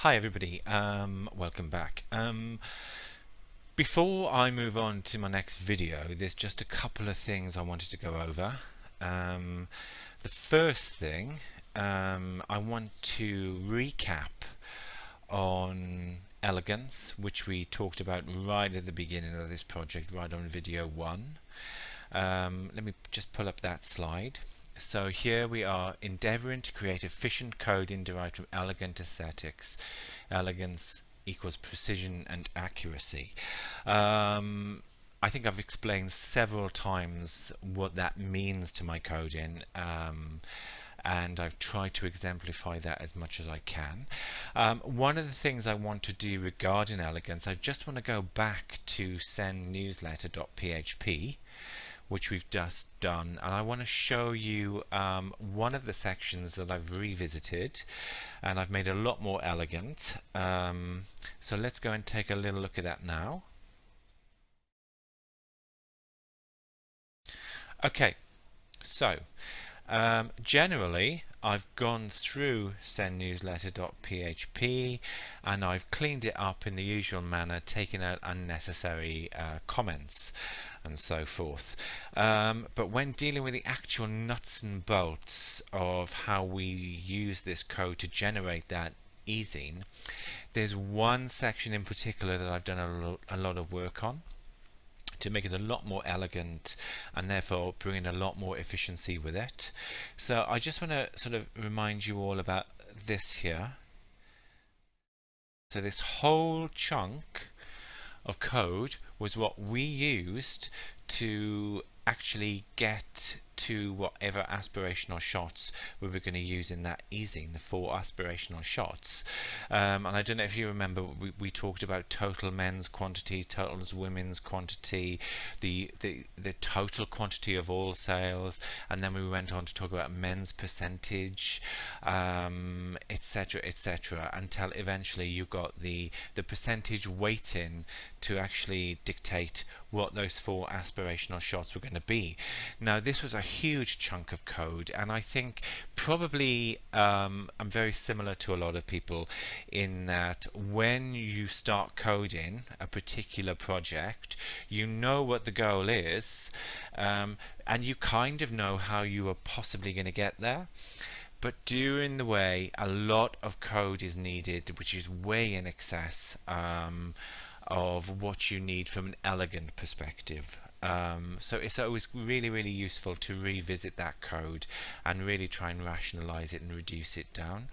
Hi everybody, welcome back. Before I move on to my next video, there's just a couple of things I wanted to go over. The first thing, I want to recap on elegance, which we talked about right at the beginning of this project, right on video 1. Let me just pull up that slide. So here we are endeavoring to create efficient coding derived from elegant aesthetics. Elegance equals precision and accuracy. I think I've explained several times what that means to my coding, and I've tried to exemplify that as much as I can. One of the things I want to do regarding elegance, I just want to go back to sendnewsletter.php, which we've just done, and I want to show you one of the sections that I've revisited and I've made a lot more elegant. So let's go and take a little look at that now. Okay, so generally I've gone through sendnewsletter.php and I've cleaned it up in the usual manner, taking out unnecessary comments and so forth. But when dealing with the actual nuts and bolts of how we use this code to generate that easing, there's one section in particular that I've done a lot of work on to make it a lot more elegant and therefore bring in a lot more efficiency with it. So I just want to sort of remind you all about this here. So this whole chunk of code was what we used to actually get to whatever aspirational shots we were going to use in that easing, the 4 aspirational shots. And I don't know if you remember, we talked about total men's quantity, total women's quantity, the total quantity of all sales, and then we went on to talk about men's percentage, etc., etc., until eventually you got the percentage weighting to actually dictate what those 4 aspirational shots were going to be. Now this was a huge chunk of code, and I think probably I'm very similar to a lot of people in that when you start coding a particular project, you know what the goal is, and you kind of know how you are possibly going to get there. But during the way, a lot of code is needed, which is way in excess of what you need from an elegant perspective. So it's always really useful to revisit that code and really try and rationalize it and reduce it down.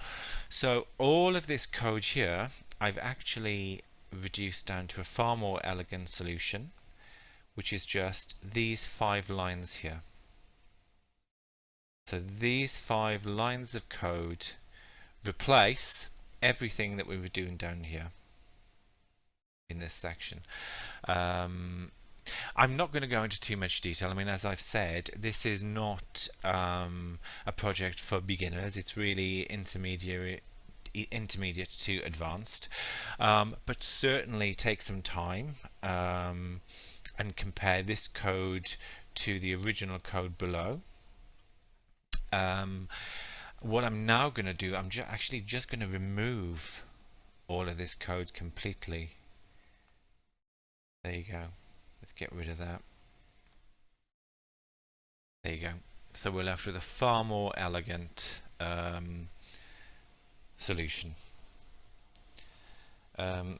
So all of this code here I've actually reduced down to a far more elegant solution, which is just these 5 lines here. So these 5 lines of code replace everything that we were doing down here in this section. I'm not going to go into too much detail. I mean, as I've said, this is not a project for beginners. It's really intermediate to advanced, but certainly take some time and compare this code to the original code below. What I'm now going to do, I'm actually just going to remove all of this code completely. There you go. Let's get rid of that. There you go. So we're left with a far more elegant solution.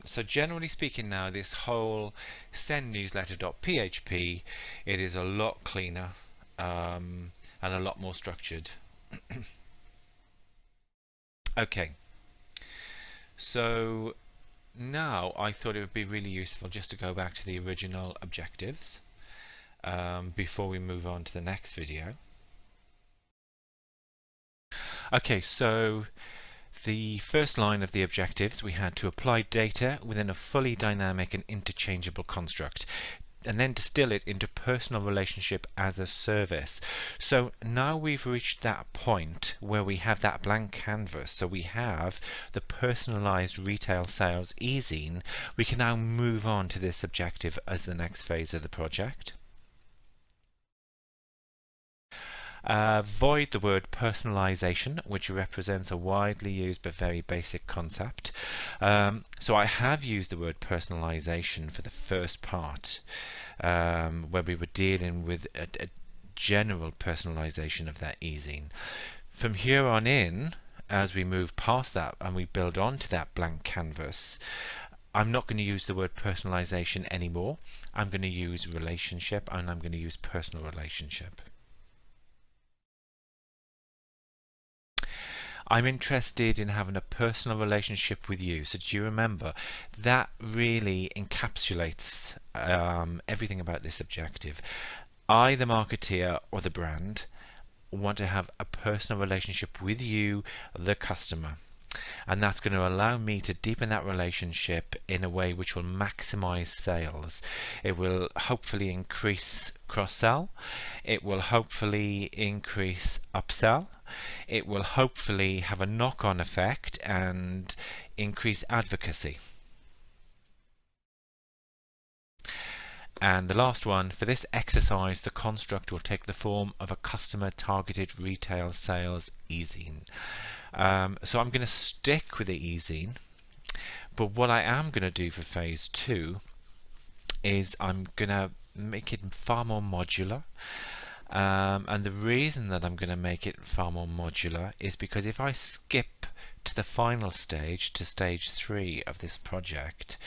So generally speaking now, this whole sendnewsletter.php, it is a lot cleaner and a lot more structured. Okay, so now I thought it would be really useful just to go back to the original objectives before we move on to the next video. Okay, so the first line of the objectives, we had to apply data within a fully dynamic and interchangeable construct, and then distill it into personal relationship as a service. So now we've reached that point where we have that blank canvas, so we have the personalized retail sales easing. We can now move on to this objective as the next phase of the project. Avoid the word personalization, which represents a widely used but very basic concept. So I have used the word personalization for the first part, where we were dealing with a general personalization of that e-zine. From here on in, as we move past that and we build onto that blank canvas, I'm not going to use the word personalization anymore. I'm going to use relationship, and I'm going to use personal relationship. I'm interested in having a personal relationship with you. So do you remember that really encapsulates everything about this objective? I, the marketeer or the brand, want to have a personal relationship with you, the customer. And that's going to allow me to deepen that relationship in a way which will maximize sales. It will hopefully increase cross-sell. It will hopefully increase upsell. It will hopefully have a knock-on effect and increase advocacy. And the last one, for this exercise, the construct will take the form of a customer targeted retail sales e-zine. So I'm going to stick with the e-zine, but what I am going to do for phase 2 is I'm going to make it far more modular. And the reason that I'm going to make it far more modular is because if I skip to the final stage, to stage 3 of this project,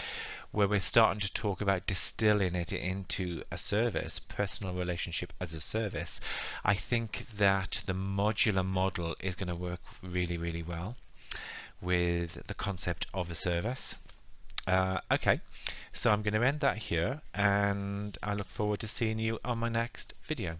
where we're starting to talk about distilling it into a service, personal relationship as a service, I think that the modular model is going to work really, really well with the concept of a service. Okay, so I'm going to end that here, and I look forward to seeing you on my next video.